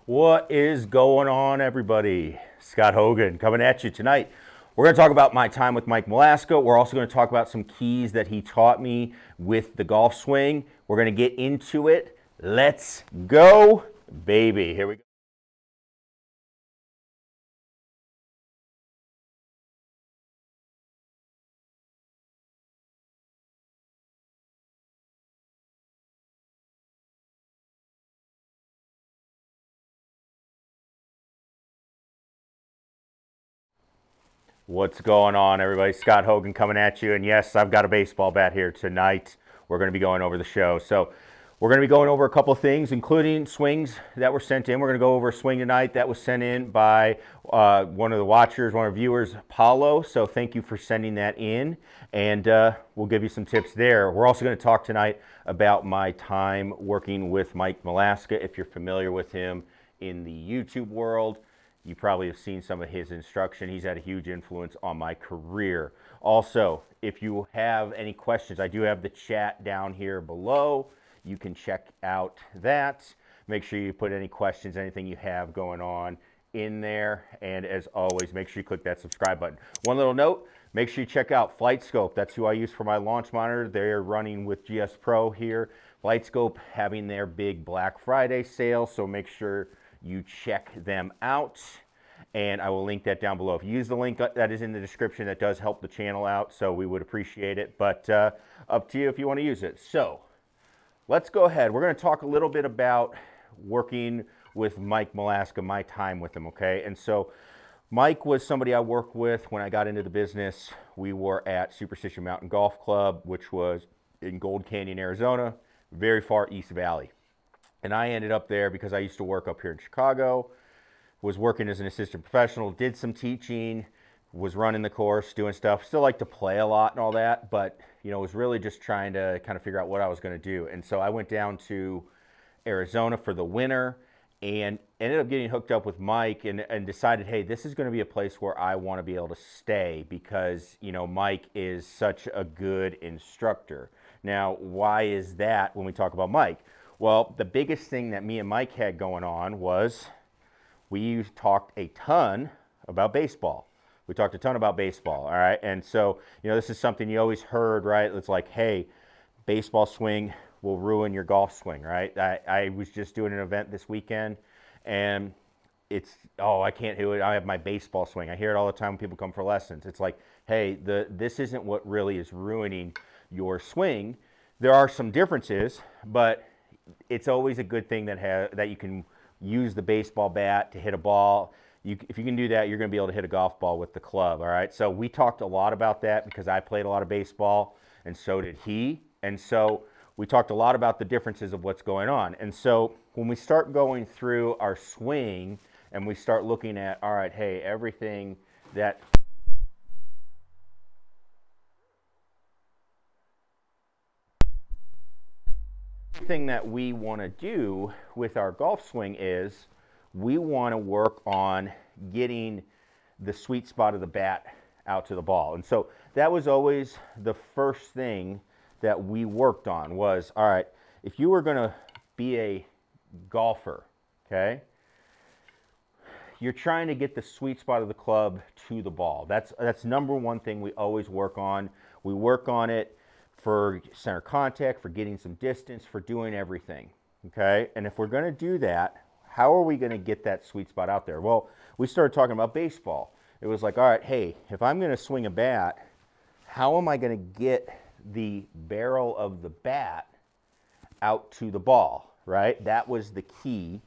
What is going on, everybody? Scott Hogan coming at you tonight. We're going to talk about my time with Mike Malaska. We're also going to talk about some keys that he taught me with the golf swing. We're going to get into it. Let's go, baby. Here we go. What's going on, everybody? Scott Hogan coming at you. And yes, I've got a baseball bat here tonight. We're going to be going over the show. So we're going to be going over a couple of things, including swings that were sent in. We're going to go over a swing tonight that was sent in by one of the watchers, one of our viewers, Paulo. So thank you for sending that in. And we'll give you some tips there. We're also going to talk tonight about my time working with Mike Malaska. If you're familiar with him in the YouTube world, you probably have seen some of his instruction. He's had a huge influence on my career. Also, if you have any questions, I do have the chat down here below. You can check out that. Make sure you put any questions, anything you have going on in there. And as always, make sure you click that subscribe button. One little note, make sure you check out FlightScope. That's who I use for my launch monitor. They're running with GS Pro here. FlightScope having their big Black Friday sale, so make sure you check them out, and I will link that down below. If you use the link that is in the description, that does help the channel out, so we would appreciate it, but up to you if you want to use it. So let's go ahead. We're going to talk a little bit about working with Mike Malaska, my time with him, okay? And so Mike was somebody I worked with when I got into the business. We were at Superstition Mountain Golf Club, which was in Gold Canyon, Arizona, very far East Valley. And I ended up there because I used to work up here in Chicago, was working as an assistant professional, did some teaching, was running the course, doing stuff. Still like to play a lot and all that, but was really just trying to kind of figure out what I was going to do. And so I went down to Arizona for the winter and ended up getting hooked up with Mike and decided, hey, this is going to be a place where I want to be able to stay because, Mike is such a good instructor. Now, why is that when we talk about Mike? Well, the biggest thing that me and Mike had going on was we talked a ton about baseball. We talked a ton about baseball, all right? And so, this is something you always heard, right? It's like, hey, baseball swing will ruin your golf swing, right? I was just doing an event this weekend, and it's, I can't do it. I have my baseball swing. I hear it all the time when people come for lessons. It's like, hey, this isn't what really is ruining your swing. There are some differences, but it's always a good thing that you can use the baseball bat to hit a ball. If you can do that, you're going to be able to hit a golf ball with the club, all right? So we talked a lot about that because I played a lot of baseball, and so did he. And so we talked a lot about the differences of what's going on. And so when we start going through our swing and we start looking at, all right, hey, everything that thing that we want to do with our golf swing is we want to work on getting the sweet spot of the bat out to the ball. And so that was always the first thing that we worked on was, all right, if you were going to be a golfer, okay, you're trying to get the sweet spot of the club to the ball. That's number one thing we always work on. We work on it for center contact, for getting some distance, for doing everything, okay? And if we're going to do that, how are we going to get that sweet spot out there? Well, we started talking about baseball. It was like, all right, hey, if I'm going to swing a bat, how am I going to get the barrel of the bat out to the ball, right? That was the key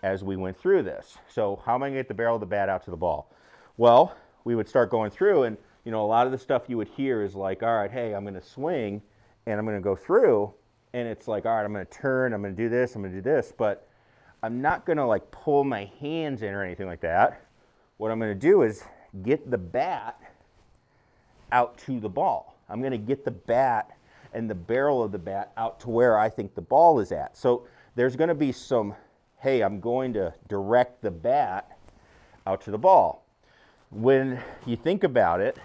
as we went through this. So how am I going to get the barrel of the bat out to the ball? Well, we would start going through, and a lot of the stuff you would hear is like, all right, hey, I'm going to swing and I'm going to go through, and it's like, all right, I'm going to turn, I'm going to do this, I'm going to do this, but I'm not going to like pull my hands in or anything like that. What I'm going to do is get the bat out to the ball. I'm going to get the bat and the barrel of the bat out to where I think the ball is at. So there's going to be some, hey, I'm going to direct the bat out to the ball. When you think about it,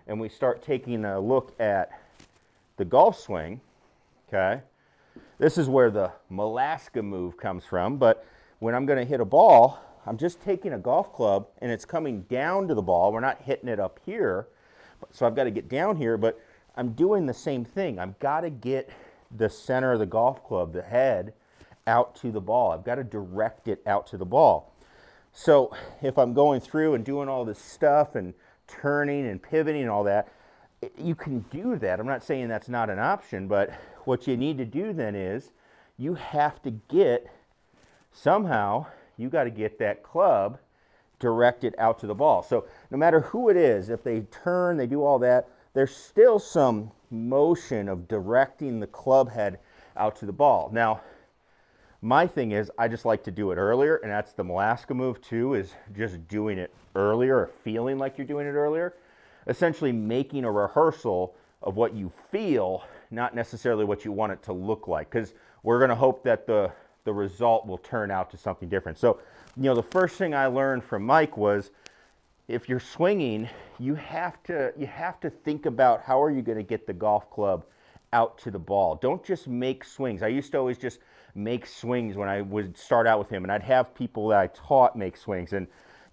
and we start taking a look at the golf swing, okay, this is where the Malaska move comes from, but when I'm going to hit a ball, I'm just taking a golf club and it's coming down to the ball. We're not hitting it up here. So I've got to get down here, but I'm doing the same thing. I've got to get the center of the golf club, the head, out to the ball. I've got to direct it out to the ball. So if I'm going through and doing all this stuff and turning and pivoting and all that, you can do that. I'm not saying that's not an option, but what you need to do then is you have to get, somehow, you got to get that club directed out to the ball. So no matter who it is, if they turn, they do all that, there's still some motion of directing the club head out to the ball. Now, my thing is, I just like to do it earlier, and that's the Malaska move too, is just doing it earlier or feeling like you're doing it earlier. Essentially making a rehearsal of what you feel, not necessarily what you want it to look like, because we're going to hope that the result will turn out to something different. So, the first thing I learned from Mike was, if you're swinging, you have to think about how are you going to get the golf club out to the ball. Don't just make swings. I used to always just make swings when I would start out with him, and I'd have people that I taught make swings. And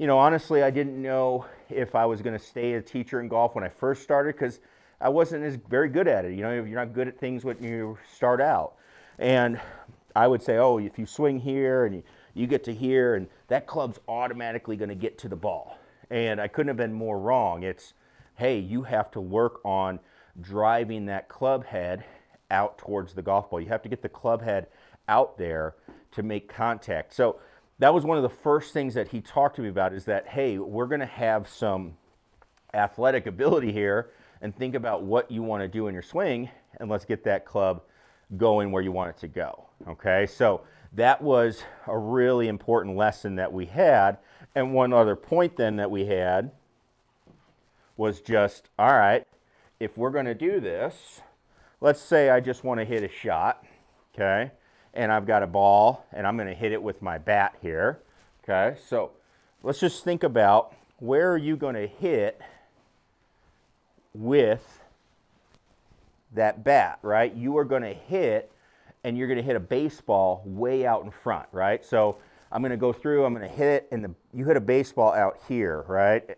honestly, I didn't know if I was going to stay a teacher in golf when I first started, because I wasn't as very good at it. You're not good at things when you start out. And I would say, oh, if you swing here and you get to here, and that club's automatically going to get to the ball. And I couldn't have been more wrong. It's, hey, you have to work on driving that club head out towards the golf ball. You have to get the club head out there to make contact. So that was one of the first things that he talked to me about, is that, hey, we're going to have some athletic ability here, and think about what you want to do in your swing, and let's get that club going where you want it to go. Okay, so that was a really important lesson that we had. And one other point then that we had was just, all right, if we're going to do this, let's say I just want to hit a shot, okay, and I've got a ball and I'm going to hit it with my bat here, okay. So let's just think about, where are you going to hit with that bat, right? You are going to hit, and you're going to hit a baseball way out in front, right? So I'm going to go through, I'm going to hit it, and you hit a baseball out here, right?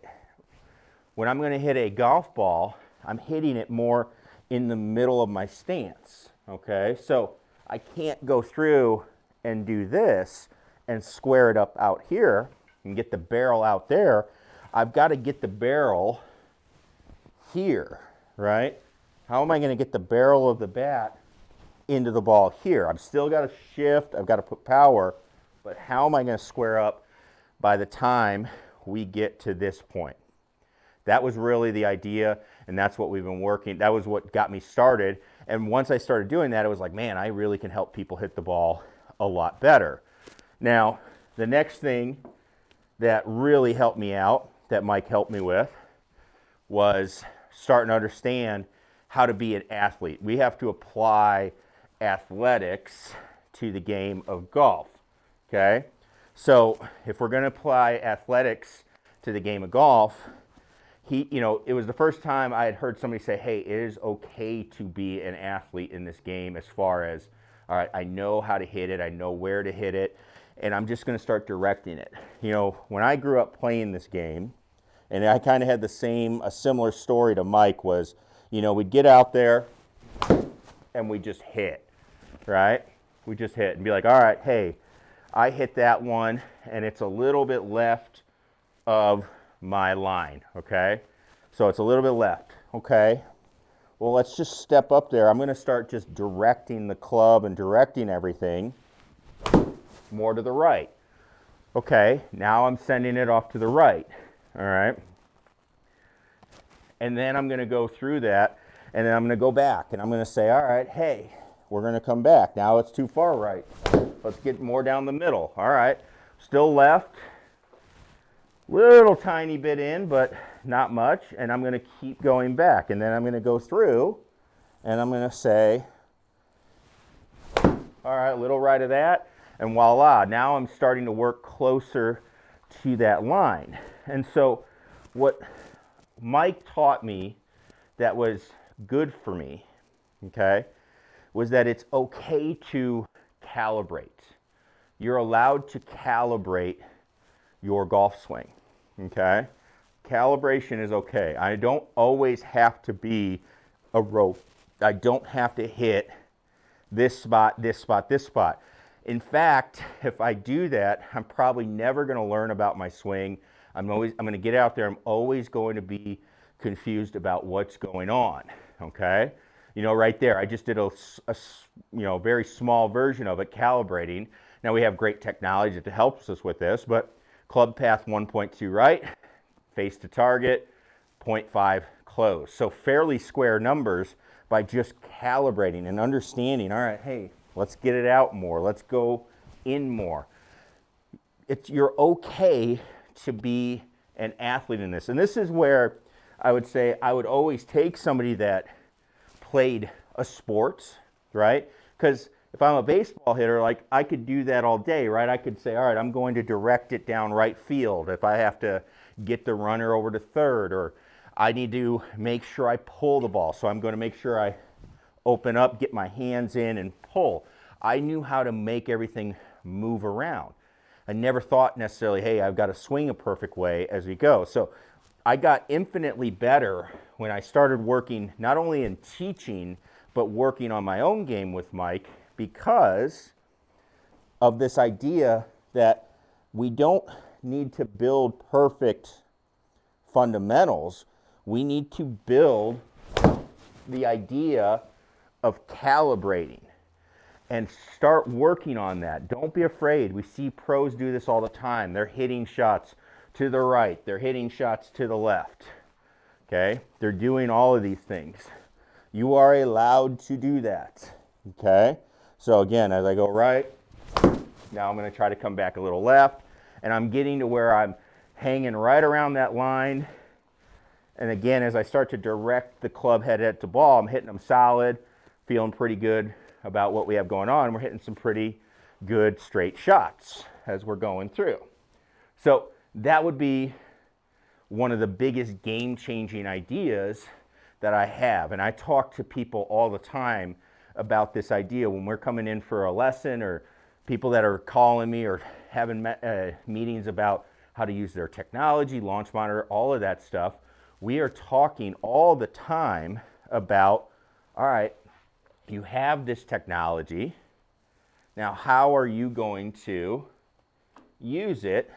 When I'm going to hit a golf ball, I'm hitting it more in the middle of my stance, okay? So I can't go through and do this and square it up out here and get the barrel out there. I've got to get the barrel here, right? How am I going to get the barrel of the bat into the ball here? I've still got to shift, I've got to put power, but how am I going to square up by the time we get to this point? That was really the idea, and that's what we've been working. That was what got me started. And once I started doing that, it was like, man, I really can help people hit the ball a lot better. Now, the next thing that really helped me out, that Mike helped me with, was starting to understand how to be an athlete. We have to apply athletics to the game of golf, okay? So if we're going to apply athletics to the game of golf, it was the first time I had heard somebody say, hey, it is okay to be an athlete in this game, as far as, all right, I know how to hit it, I know where to hit it, and I'm just going to start directing it. When I grew up playing this game, and I kind of had a similar story to Mike, was, we'd get out there and we just hit, right? We just hit and be like, all right, hey, I hit that one and it's a little bit left of my line, okay? So it's a little bit left, okay? Well, let's just step up there. I'm going to start just directing the club and directing everything more to the right. Okay, now I'm sending it off to the right, all right? And then I'm going to go through that, and then I'm going to go back, and I'm going to say, all right, hey, we're going to come back. Now it's too far right. Let's get more down the middle. All right, still left. Little tiny bit in, but not much, and I'm going to keep going back, and then I'm going to go through, and I'm going to say, all right, a little right of that, and voila, now I'm starting to work closer to that line. And so what Mike taught me that was good for me, okay, was that it's okay to calibrate. you're allowed to calibrate your golf swing, okay? Calibration is okay. I don't always have to be a rope. I don't have to hit this spot, this spot, this spot. In fact, if I do that, I'm probably never going to learn about my swing. I'm going to get out there. I'm always going to be confused about what's going on, okay? You know, right there, I just did a very small version of it, calibrating. Now we have great technology that helps us with this, but club path 1.2 right, face to target, 0.5 close. So fairly square numbers by just calibrating and understanding, all right, hey, let's get it out more. Let's go in more. You're okay to be an athlete in this. And this is where I would say I would always take somebody that played a sport, right? Because if I'm a baseball hitter, like I could do that all day, right? I could say, all right, I'm going to direct it down right field if I have to get the runner over to third, or I need to make sure I pull the ball. So I'm going to make sure I open up, get my hands in and pull. I knew how to make everything move around. I never thought necessarily, hey, I've got to swing a perfect way as we go. So I got infinitely better when I started working not only in teaching, but working on my own game with Mike, because of this idea that we don't need to build perfect fundamentals. We need to build the idea of calibrating and start working on that. Don't be afraid. We see pros do this all the time. They're hitting shots to the right. They're hitting shots to the left. Okay? They're doing all of these things. You are allowed to do that. Okay? So again, as I go right, now I'm going to try to come back a little left, and I'm getting to where I'm hanging right around that line. And again, as I start to direct the club head at the ball, I'm hitting them solid, feeling pretty good about what we have going on. We're hitting some pretty good straight shots as we're going through. So that would be one of the biggest game-changing ideas that I have. And I talk to people all the time about this idea when we're coming in for a lesson, or people that are calling me or having meetings about how to use their technology, launch monitor, all of that stuff. We are talking all the time about, all right, you have this technology. Now, how are you going to use it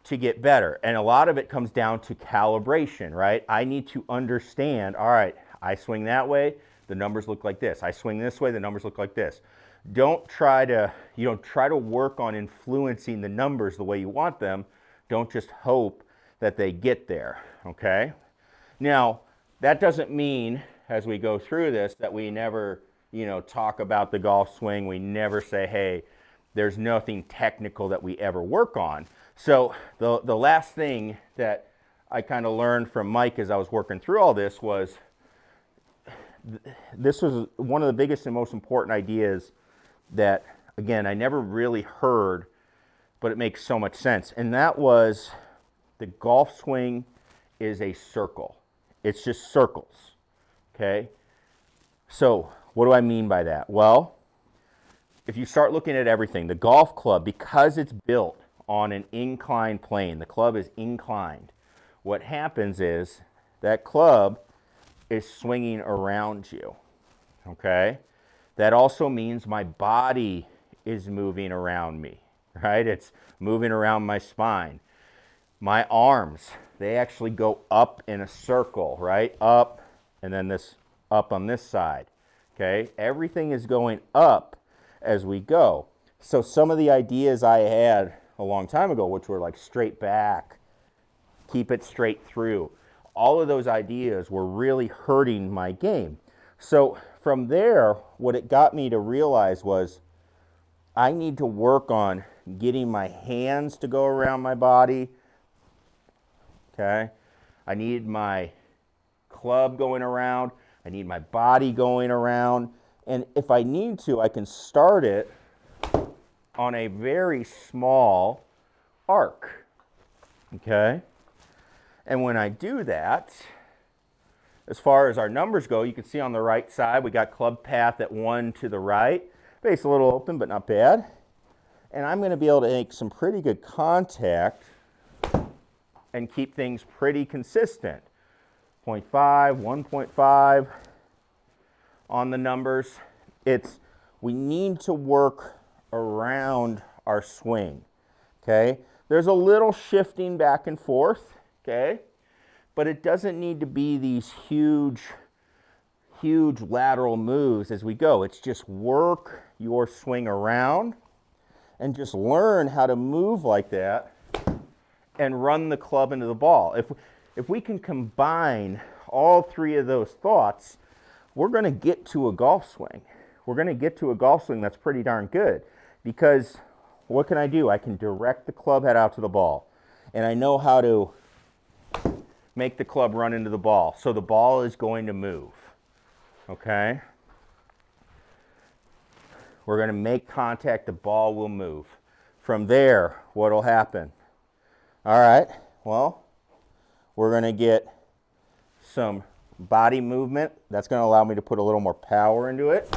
to get better? And a lot of it comes down to calibration, right? I need to understand, all right, I swing that way, the numbers look like this. I swing this way, the numbers look like this. Don't try to work on influencing the numbers the way you want them. Don't just hope that they get there, okay? Now, that doesn't mean as we go through this that we never, talk about the golf swing. We never say, hey, there's nothing technical that we ever work on. So the last thing that I kind of learned from Mike as I was working through all this was, this was one of the biggest and most important ideas that, again, I never really heard, but it makes so much sense. And that was, the golf swing is a circle. It's just circles, okay? So what do I mean by that? Well, if you start looking at everything, the golf club, because it's built on an inclined plane, the club is inclined. What happens is that club is swinging around you, okay? That also means my body is moving around me, right? It's moving around my spine. My arms, they actually go up in a circle, right? Up, and then this up on this side, okay? Everything is going up as we go. So some of the ideas I had a long time ago, which were like straight back, keep it straight through, all of those ideas were really hurting my game. So from there, what it got me to realize was I need to work on getting my hands to go around my body, okay? I need my club going around. I need my body going around. And if I need to, I can start it on a very small arc, okay? And when I do that, as far as our numbers go, you can see on the right side, we got club path at 1 to the right. Base a little open, but not bad. And I'm going to be able to make some pretty good contact and keep things pretty consistent. 0.5, 1.5 on the numbers. We need to work around our swing, okay? There's a little shifting back and forth, okay? But it doesn't need to be these huge lateral moves as we go. It's just work your swing around and just learn how to move like that and run the club into the ball. If we can combine all three of those thoughts, we're going to get to a golf swing. We're going to get to a golf swing that's pretty darn good, because what can I do? I can direct the club head out to the ball, and I know how to make the club run into the ball. So the ball is going to move, okay? We're going to make contact, the ball will move. From there, what will happen? All right, well, we're going to get some body movement. That's going to allow me to put a little more power into it.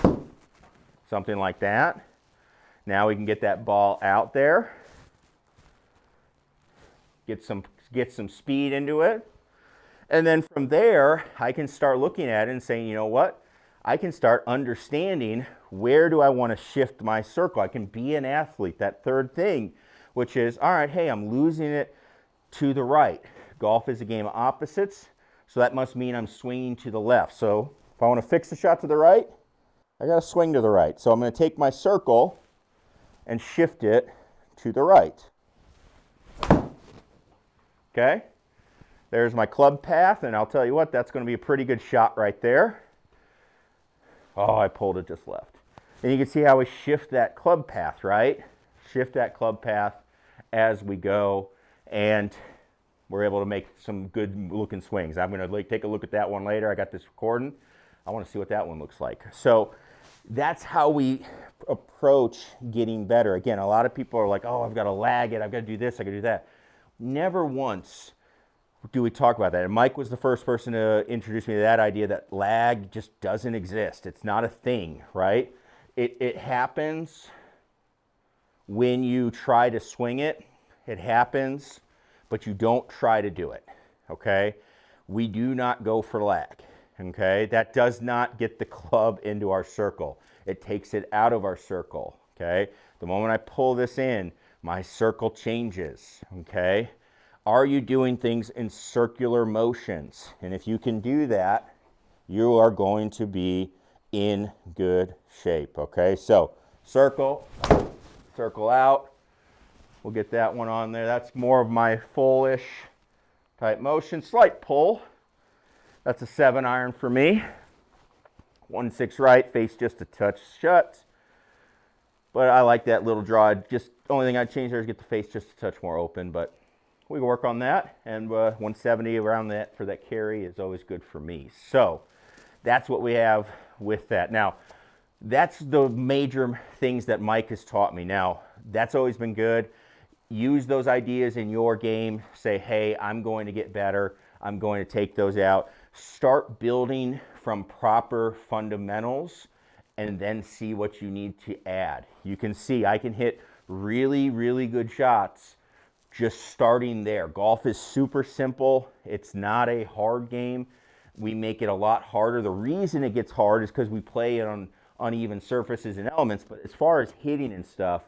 Something like that. Now we can get that ball out there. Get some speed into it. And then from there, I can start looking at it and saying, you know what? I can start understanding, where do I want to shift my circle? I can be an athlete. That third thing, which is, all right, hey, I'm losing it to the right. Golf is a game of opposites, so that must mean I'm swinging to the left. So if I want to fix the shot to the right, I got to swing to the right. So I'm going to take my circle and shift it to the right. Okay? There's my club path, and I'll tell you what, that's going to be a pretty good shot right there. Oh, I pulled it just left. And you can see how we shift that club path, right? Shift that club path as we go, and we're able to make some good looking swings. I'm going to take a look at that one later. I got this recording. I want to see what that one looks like. So that's how we approach getting better. Again, a lot of people are like, oh, I've got to lag it. I've got to do this. I've got to do that. Never once do we talk about that. And Mike was the first person to introduce me to that idea that lag just doesn't exist. It's not a thing, right? It happens when you try to swing it. It happens, but you don't try to do it, okay? We do not go for lag, okay? That does not get the club into our circle. It takes it out of our circle, okay? The moment I pull this in, my circle changes, okay? Are you doing things in circular motions? And if you can do that, you are going to be in good shape, okay? So circle, circle out. We'll get that one on there. That's more of my full-ish type motion. Slight pull. That's a 7-iron for me. 1-6 right, face just a touch shut. But I like that little draw. Just the only thing I'd change there is get the face just a touch more open, but we can work on that, and 170 around that for that carry is always good for me. So that's what we have with that. Now, that's the major things that Mike has taught me. Now, that's always been good. Use those ideas in your game. Say, hey, I'm going to get better. I'm going to take those out. Start building from proper fundamentals and then see what you need to add. You can see I can hit really, really good shots just starting there. Golf is super simple. It's not a hard game. We make it a lot harder. The reason it gets hard is because we play it on uneven surfaces and elements, but as far as hitting and stuff,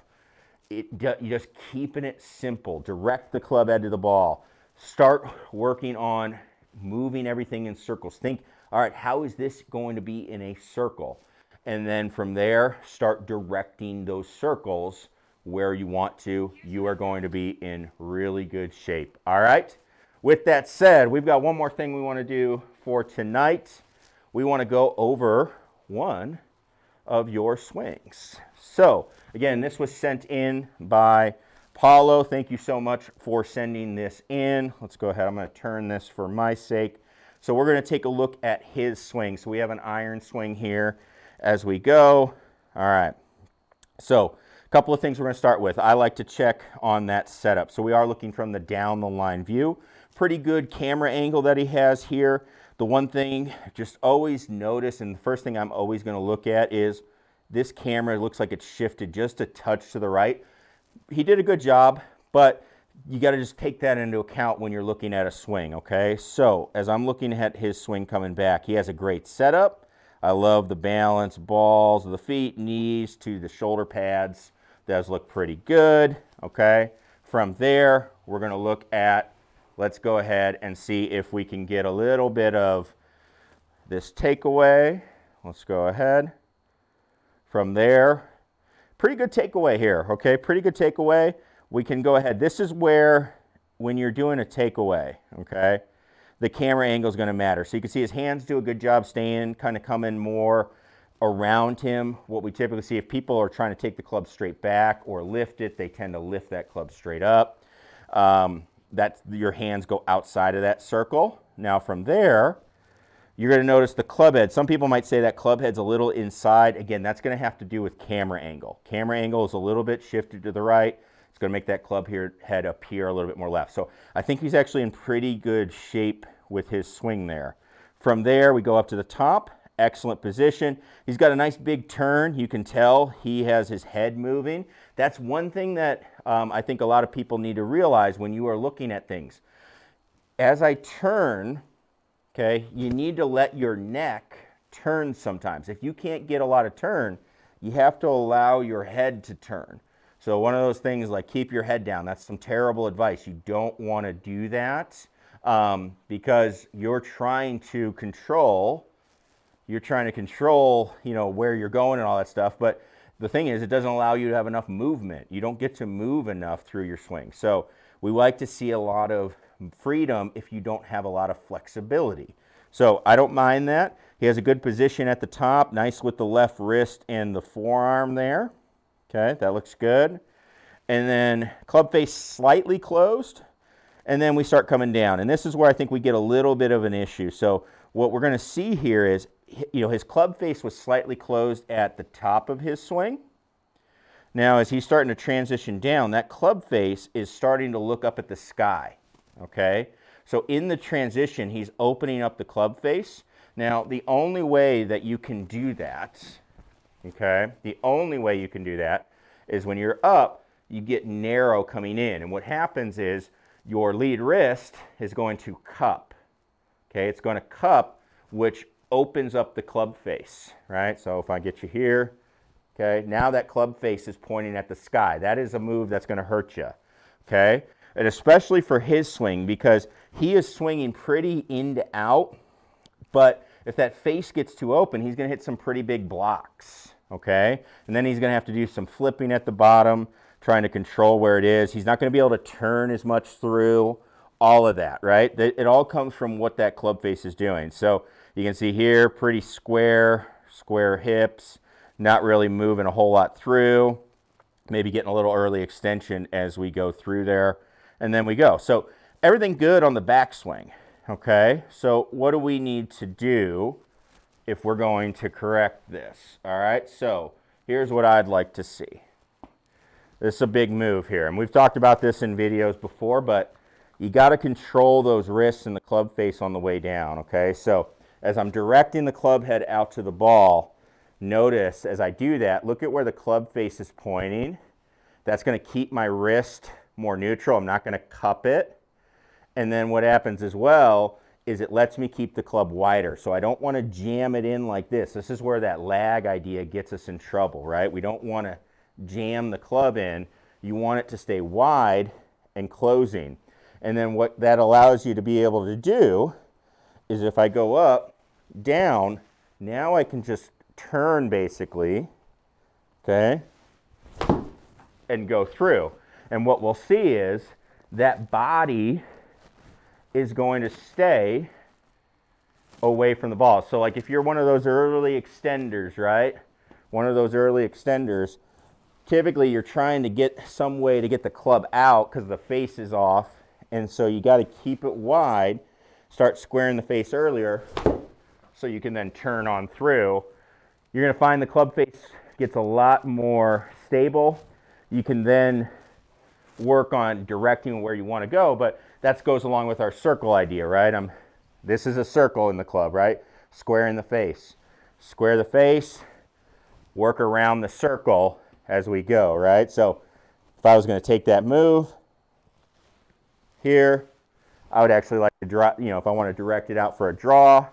you're just keeping it simple. Direct the club head to the ball. Start working on moving everything in circles. Think, all right, how is this going to be in a circle? And then from there, start directing those circles where you want to. You are going to be in really good shape. All right? With that said, we've got one more thing we want to do for tonight. We want to go over one of your swings. So, again, this was sent in by Paulo. Thank you so much for sending this in. Let's go ahead. I'm going to turn this for my sake. So we're going to take a look at his swing. So we have an iron swing here as we go. All right. So a couple of things we're going to start with. I like to check on that setup. So we are looking from the down the line view. Pretty good camera angle that he has here. The one thing, just always notice, and the first thing I'm always going to look at is this camera looks like it's shifted just a touch to the right. he did a good job, but you got to just take that into account when you're looking at a swing, okay? So as I'm looking at his swing coming back, he has a great setup. I love the balance, balls of the feet, knees to the shoulder pads. Does look pretty good, okay? From there, we're going to look at, let's go ahead and see if we can get a little bit of this takeaway. Let's go ahead. From there, pretty good takeaway here, okay? Pretty good takeaway. We can go ahead. This is where, when you're doing a takeaway, okay, the camera angle is going to matter. So you can see his hands do a good job staying, kind of coming more around him. What we typically see, if people are trying to take the club straight back or lift it, they tend to lift that club straight up. That's, your hands go outside of that circle. Now from there, you're going to notice the club head. Some people might say that club head's a little inside. Again, that's going to have to do with camera angle. Camera angle is a little bit shifted to the right. It's going to make that club head appear a little bit more left. So I think he's actually in pretty good shape with his swing there. From there, we go up to the top. Excellent position. He's got a nice big turn. You can tell he has his head moving. That's one thing that I think a lot of people need to realize when you are looking at things. As I turn, okay, you need to let your neck turn sometimes. If you can't get a lot of turn, you have to allow your head to turn. So one of those things like keep your head down. That's some terrible advice. You don't want to do that because you're trying to control, you know, where you're going and all that stuff. But the thing is, it doesn't allow you to have enough movement. You don't get to move enough through your swing. So we like to see a lot of freedom if you don't have a lot of flexibility. So I don't mind that. He has a good position at the top, nice with the left wrist and the forearm there. Okay, that looks good. And then club face slightly closed, and then we start coming down. And this is where I think we get a little bit of an issue. So what we're going to see here is, you know, his club face was slightly closed at the top of his swing. Now, as he's starting to transition down, that club face is starting to look up at the sky, okay? So in the transition, he's opening up the club face. Now, the only way that you can do that, okay, the only way you can do that is when you're up, you get narrow coming in. And what happens is your lead wrist is going to cup, okay? It's going to cup, which opens up the club face, right? So if I get you here, okay, now that club face is pointing at the sky. That is a move that's going to hurt you, okay? And especially for his swing, because he is swinging pretty in to out, but if that face gets too open, he's going to hit some pretty big blocks, okay? And then he's going to have to do some flipping at the bottom, trying to control where it is. He's not going to be able to turn as much through, all of that, right? It all comes from what that club face is doing. So you can see here, pretty square hips, not really moving a whole lot through, maybe getting a little early extension as we go through there, and then we go. So everything good on the backswing, okay? So what do we need to do if we're going to correct this? All right, so here's what I'd like to see. This is a big move here, and we've talked about this in videos before, but you got to control those wrists and the club face on the way down, okay? So as I'm directing the club head out to the ball, notice as I do that, look at where the club face is pointing. That's going to keep my wrist more neutral. I'm not going to cup it. And then what happens as well is it lets me keep the club wider. So I don't want to jam it in like this. This is where that lag idea gets us in trouble, right? We don't want to jam the club in. You want it to stay wide and closing. And then what that allows you to be able to do is if I go up, down, now I can just turn basically, okay, and go through. And what we'll see is that body is going to stay away from the ball. So like if you're one of those early extenders, right? One of those early extenders, typically you're trying to get some way to get the club out because the face is off. And so you got to keep it wide, start squaring the face earlier so you can then turn on through. You're going to find the club face gets a lot more stable. You can then work on directing where you want to go, but that goes along with our circle idea, right? This is a circle in the club, right? Squaring the face. Square the face, work around the circle as we go, right? So if if I was going to take that move here, I would actually like to draw, if I want to direct it out for a draw,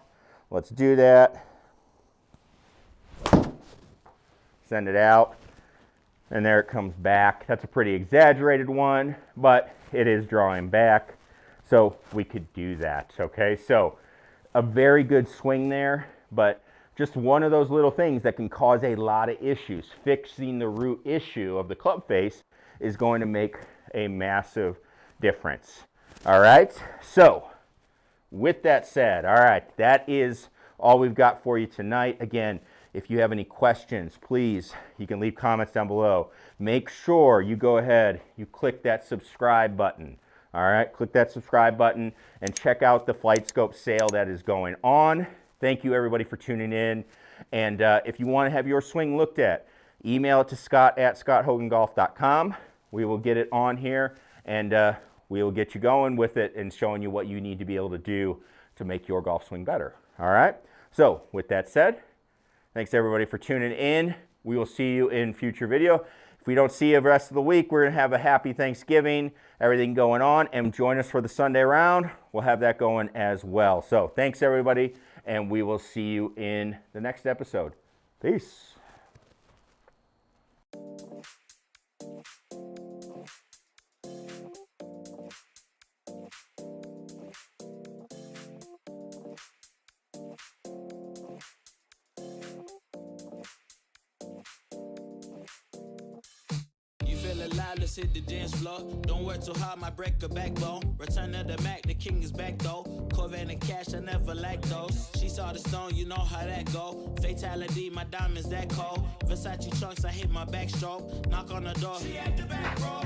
let's do that. Send it out, and there it comes back. That's a pretty exaggerated one, but it is drawing back, so we could do that, okay? So a very good swing there, but just one of those little things that can cause a lot of issues. Fixing the root issue of the club face is going to make a massive difference. All right, so with that said, all right, that is all we've got for you tonight. Again, if you have any questions, please, you can leave comments down below. Make sure you go ahead, you click that subscribe button. All right, click that subscribe button and check out the Flight Scope sale that is going on. Thank you, everybody, for tuning in. And if you want to have your swing looked at, email it to scott@scotthogangolf.com. We will get it on here, and we will get you going with it and showing you what you need to be able to do to make your golf swing better. All right? So with that said, thanks, everybody, for tuning in. We will see you in future video. If we don't see you the rest of the week, we're going to have a happy Thanksgiving, everything going on, and join us for the Sunday round. We'll have that going as well. So thanks, everybody, and we will see you in the next episode. Peace. Alive, let's hit the dance floor. Don't work too hard, might break a backbone. Return of the Mac, the king is back though. Corvette and cash, I never lack those. She saw the stone, you know how that go. Fatality, my diamonds that cold. Versace trunks, I hit my backstroke. Knock on the door, she at the back, bro.